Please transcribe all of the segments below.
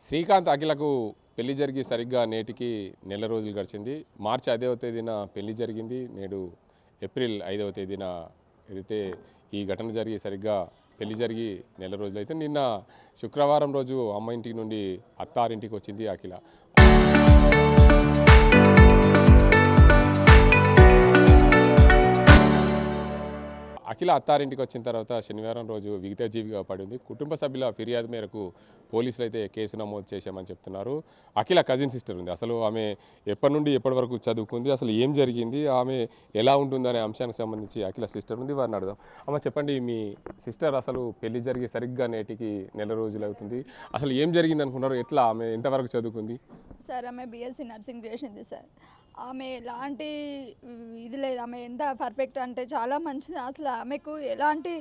శ్రీకాంత్ అఖిలకు పెళ్లి జరిగి సరిగ్గా నేటికి నెల రోజులు గడిచింది. మార్చి 5వ తేదీన పెళ్లి జరిగింది. నేడు ఏప్రిల్ 5వ తేదీన ఏదైతే ఈ ఘటన జరిగి సరిగ్గా పెళ్లి జరిగి నెల రోజులైతే నిన్న శుక్రవారం రోజు అమ్మ ఇంటి నుండి అత్తారింటికి వచ్చింది అఖిల. అఖిల అత్తారింటికి వచ్చిన తర్వాత శనివారం రోజు విగతజీవిగా పడింది. కుటుంబ సభ్యుల ఫిర్యాదు మేరకు పోలీసులు అయితే కేసు నమోదు చేశామని చెప్తున్నారు. అఖిల కజిన్ సిస్టర్ ఉంది. అసలు ఆమె ఎప్పటి నుండి ఎప్పటి వరకు చదువుకుంది, అసలు ఏం జరిగింది, ఆమె ఎలా ఉంటుందనే అంశానికి సంబంధించి అఖిల సిస్టర్ ఉంది, వారిని అడుగుదాం. అమ్మ చెప్పండి, మీ సిస్టర్ అసలు పెళ్లి జరిగి సరిగ్గా నేటికి నెల రోజులు అవుతుంది. అసలు ఏం జరిగింది అనుకున్నారు? ఎట్లా, ఆమె ఎంతవరకు చదువుకుంది? సార్ ఆమె బీఎస్సీ నర్సింగ్ చేసింది సార్. ఆమె ఎలాంటి ఇది లేదు. ఆమె ఎంత పర్ఫెక్ట్ అంటే చాలా మంచిది. అసలు ఆమెకు ఎలాంటి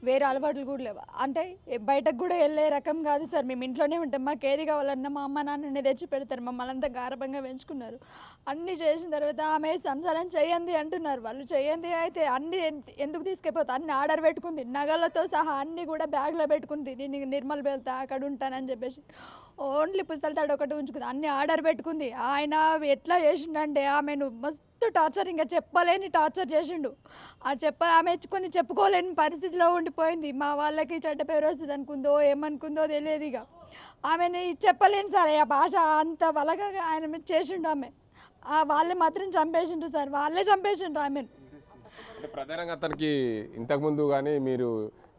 వేరే అలవాట్లు కూడా లేవు. అంటే బయటకు కూడా వెళ్ళే రకం కాదు సార్. మేము ఇంట్లోనే ఉంటాం. మాకు ఏది కావాలన్నా మా అమ్మ నాన్ననే తెచ్చి పెడతారు. మమ్మల్ని అంతా గారభంగా పెంచుకున్నారు. అన్నీ చేసిన తర్వాత ఆమె సంసారం చేయండి అంటున్నారు. వాళ్ళు చేయండి అయితే అన్నీ ఎందుకు తీసుకెళ్ళిపోతా, అన్ని ఆర్డర్ పెట్టుకుంది, నగలతో సహా అన్నీ కూడా బ్యాగ్లో పెట్టుకుంది. నేను నిర్మల్ వెళ్తా, అక్కడ ఉంటానని చెప్పేసి ఓన్లీ పుస్తలతాడు ఒకటి ఉంచుకుంది. అన్ని ఆర్డర్ పెట్టుకుంది. ఆయన ఎట్లా చేసిండంటే ఆమెను మస్తు టార్చర్, ఇంకా చెప్పలేని టార్చర్ చేసిండు. ఆమె కొన్ని చెప్పుకోలేని పరిస్థితిలో ఉండిపోయింది. మా వాళ్ళకి చెడ్డ పేరు వస్తుంది అనుకుందో ఏమనుకుందో తెలియదు. ఇక ఆమెని చెప్పలేను సార్. ఆ భాష అంత బలగా ఆయన మీద చేసిండు. ఆమె వాళ్ళే మాత్రం చంపేసిండ్రు సార్. వాళ్ళే చంపేసిండ్రు ఆమెను. అంటే ప్రధానంగా అతనికి ఇంతకుముందు కానీ మీరు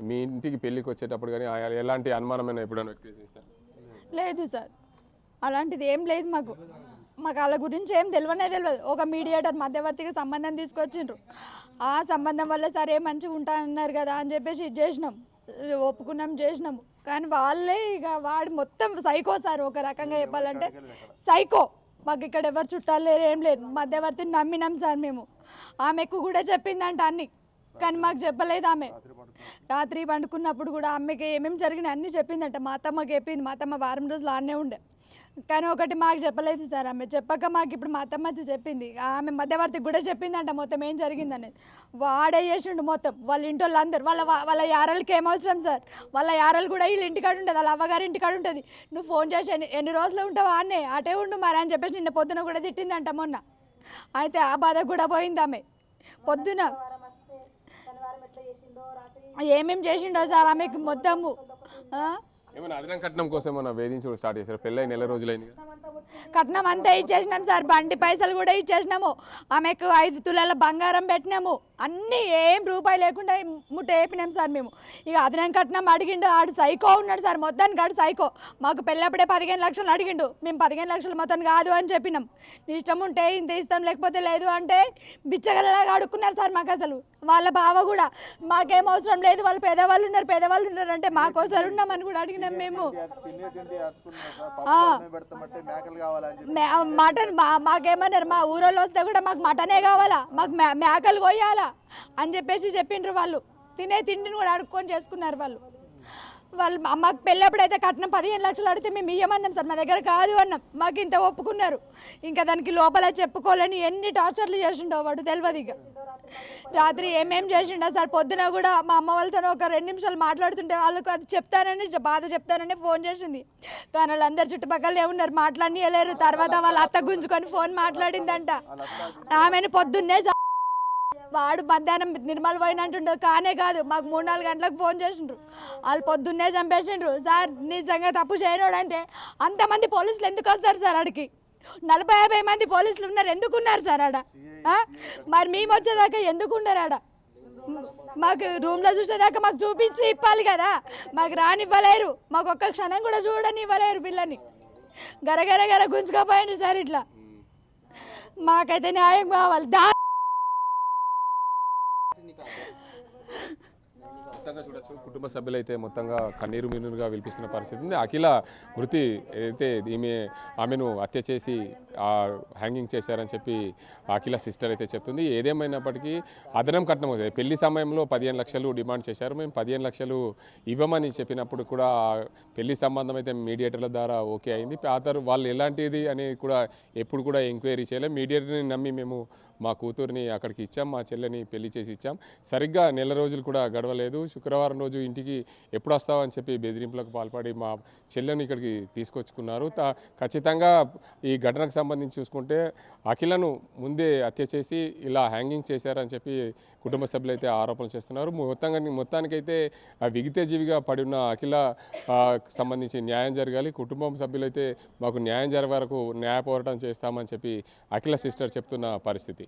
మీ ఇంటికి పెళ్ళికి వచ్చేటప్పుడు కానీ ఎలాంటి అనుమానమైన ఎప్పుడైనా వ్యక్తం చేశారు? లేదు సార్, అలాంటిది ఏం లేదు. మాకు వాళ్ళ గురించి ఏం తెలియదు. ఒక మీడియేటర్ మధ్యవర్తిగా సంబంధం తీసుకొచ్చిండ్రు. ఆ సంబంధం వల్ల సరే మంచిగా ఉంటానన్నారు కదా అని చెప్పేసి ఇది చేసినాం, ఒప్పుకున్నాం, చేసినాము. కానీ వాళ్ళే ఇక వాడు మొత్తం సైకో సార్. ఒక రకంగా చెప్పాలంటే సైకో. మాకు ఇక్కడ ఎవరు చుట్టాలు లేరు, ఏం లేదు. మధ్యవర్తిని నమ్మినాం సార్ మేము. ఆమెకు కూడా చెప్పిందంట అన్ని, కానీ మాకు చెప్పలేదు. ఆమె రాత్రి పండుకున్నప్పుడు కూడా అమ్మకి ఏమేమి జరిగినాయి అన్నీ చెప్పిందంట. మా అత్తమ్మకి చెప్పింది. మా అత్తమ్మ వారం రోజులు ఆడనే ఉండే, కానీ ఒకటి మాకు చెప్పలేదు సార్. ఆమె చెప్పక మాకు ఇప్పుడు మా అత్తమ్మ వచ్చి చెప్పింది. ఆమె మధ్యవర్తికి కూడా చెప్పిందంట మొత్తం ఏం జరిగిందనేది. వాడే చేసిండు మొత్తం. వాళ్ళ ఇంటి వాళ్ళందరూ వాళ్ళ యారలకి ఏమవసరం సార్. వాళ్ళ యారలు కూడా వీళ్ళ ఇంటికాడ ఉంటుంది, వాళ్ళ అవ్వగారి ఇంటికాడ ఉంటుంది. నువ్వు ఫోన్ చేసి ఎన్ని రోజులు ఉంటావు అన్నే, అటే ఉండు మరి అని చెప్పేసి నిన్న పొద్దున కూడా తిట్టిందంట మొన్న. అయితే ఆ బాధ కూడా పోయింది. ఆమె పొద్దున ఏమేమి చేసిండో సార్ ఆమెకు మొత్తము. ఏమైనా అదనం కట్నం కోసం ఏమైనా వేధించడం స్టార్ట్ చేశారు? పెళ్ళై నెల రోజులైంది, కట్నం అంతా ఇచ్చేసినాం సార్. బండి పైసలు కూడా ఇచ్చేసినాము. ఆమెకు 5 తులాల బంగారం పెట్టినాము. అన్నీ ఏం రూపాయి లేకుండా ముట్ట వేపినాం సార్ మేము. ఇక అదనం కట్నం అడిగిండు. ఆడు సైకో ఉన్నాడు సార్. మొత్తానికి ఆడు సైకో. మాకు పెళ్ళప్పుడే 15 లక్షలు అడిగిండు. మేము 15 లక్షలు మొత్తం కాదు అని చెప్పినాం. నీ ఇష్టం ఉంటే ఇంత ఇస్తాం, లేకపోతే లేదు అంటే బిచ్చగలలాగా అడుక్కున్నారు సార్ మాకు. అసలు వాళ్ళ బావ కూడా మాకేం అవసరం లేదు, వాళ్ళు పేదవాళ్ళు ఉన్నారు అంటే మాకోసం ఉన్నామని కూడా అడిగినాం మేము. మటన్ మాకేమన్నారు, మా ఊరోళ్ళు వస్తే కూడా మాకు మటనే కావాలా, మాకు మేకలు కొయ్యాలా అని చెప్పేసి చెప్పిండ్రు. వాళ్ళు తినే తిండిని కూడా అడుక్కొని చేసుకున్నారు వాళ్ళు. మాకు పెళ్ళప్పుడైతే కట్నం 15 లక్షలు అడిగితే మేము ఇయ్యమన్నాం సార్. మా దగ్గర కాదు అన్నాం. మాకు ఇంత ఒప్పుకున్నారు. ఇంకా దానికి లోపల చెప్పుకోలేని ఎన్ని టార్చర్లు చేసిండో వాడు తెలియదు. ఇక రాత్రి ఏమేం చేసిండో సార్. పొద్దున కూడా మా అమ్మ వాళ్ళతో ఒక 2 నిమిషాలు మాట్లాడుతుంటే వాళ్ళకు అది బాధ చెప్తానని ఫోన్ చేసింది. కానీ వాళ్ళందరు చుట్టుపక్కల ఏమున్నారు, మాట్లాడలేరు. తర్వాత వాళ్ళ అత్త గుంజుకొని ఫోన్ మాట్లాడిందంట. ఆమెను పొద్దున్నే వాడు మధ్యాహ్నం నిర్మల్ పోయినట్టుండో కానే కాదు, మాకు 3-4 గంటలకు ఫోన్ చేసిండ్రు. వాళ్ళు పొద్దున్నే చంపేసిండ్రు సార్. నిజంగా తప్పు చేయనోడు అంటే అంతమంది పోలీసులు ఎందుకు వస్తారు సార్? ఆడికి 40-50 మంది పోలీసులు ఉన్నారు. ఎందుకున్నారు సార్ ఆడ? మరి మేము వచ్చేదాకా ఎందుకున్నారు ఆడ? మాకు రూమ్లో చూసేదాకా మాకు చూపించి ఇప్పాలి కదా. మాకు రానివ్వలేరు. మాకు ఒక్క క్షణం కూడా చూడనివ్వలేరు. పిల్లని గరగర గుంజుకపోయిండ్రు సార్. ఇట్లా మాకైతే న్యాయం కావాలి. మొత్తంగా చూడొచ్చు, కుటుంబ సభ్యులైతే మొత్తంగా కన్నీరు మీరుగా విలిపిస్తున్న పరిస్థితి ఉంది. అఖిల మృతి ఏదైతే ఆమెను హత్య చేసి హ్యాంగింగ్ చేశారని చెప్పి అఖిల సిస్టర్ అయితే చెప్తుంది. ఏదేమైనప్పటికీ అదనం కట్నం పెళ్లి సమయంలో 15 లక్షలు డిమాండ్ చేశారు. మేము 15 లక్షలు ఇవ్వమని చెప్పినప్పుడు కూడా పెళ్లి సంబంధం అయితే మీడియేటర్ల ద్వారా ఓకే అయింది. ఆ తర్వాత వాళ్ళు ఎలాంటిది అనేది కూడా ఎప్పుడు కూడా ఎంక్వైరీ చేయలేదు. మీడియేటర్ని నమ్మి మేము మా కూతుర్ని అక్కడికి ఇచ్చాం, మా చెల్లెని పెళ్లి చేసి ఇచ్చాం. సరిగ్గా నెల రోజులు కూడా గడవలేదు. శుక్రవారం రోజు ఇంటికి ఎప్పుడు వస్తావు అని చెప్పి బెదిరింపులకు పాల్పడి మా చెల్లెని ఇక్కడికి తీసుకొచ్చుకున్నారు. ఖచ్చితంగా ఈ ఘటనకు సంబంధించి చూసుకుంటే అఖిలను ముందే హత్య చేసి ఇలా హ్యాంగింగ్ చేశారని చెప్పి కుటుంబ సభ్యులు అయితే ఆరోపణలు చేస్తున్నారు. మొత్తానికైతే విగితజీవిగా పడి ఉన్న అఖిల సంబంధించి న్యాయం జరగాలి. కుటుంబం సభ్యులైతే మాకు న్యాయం జరిగే వరకు న్యాయ పోరాటం చేస్తామని చెప్పి అఖిల సిస్టర్ చెప్తున్న పరిస్థితి.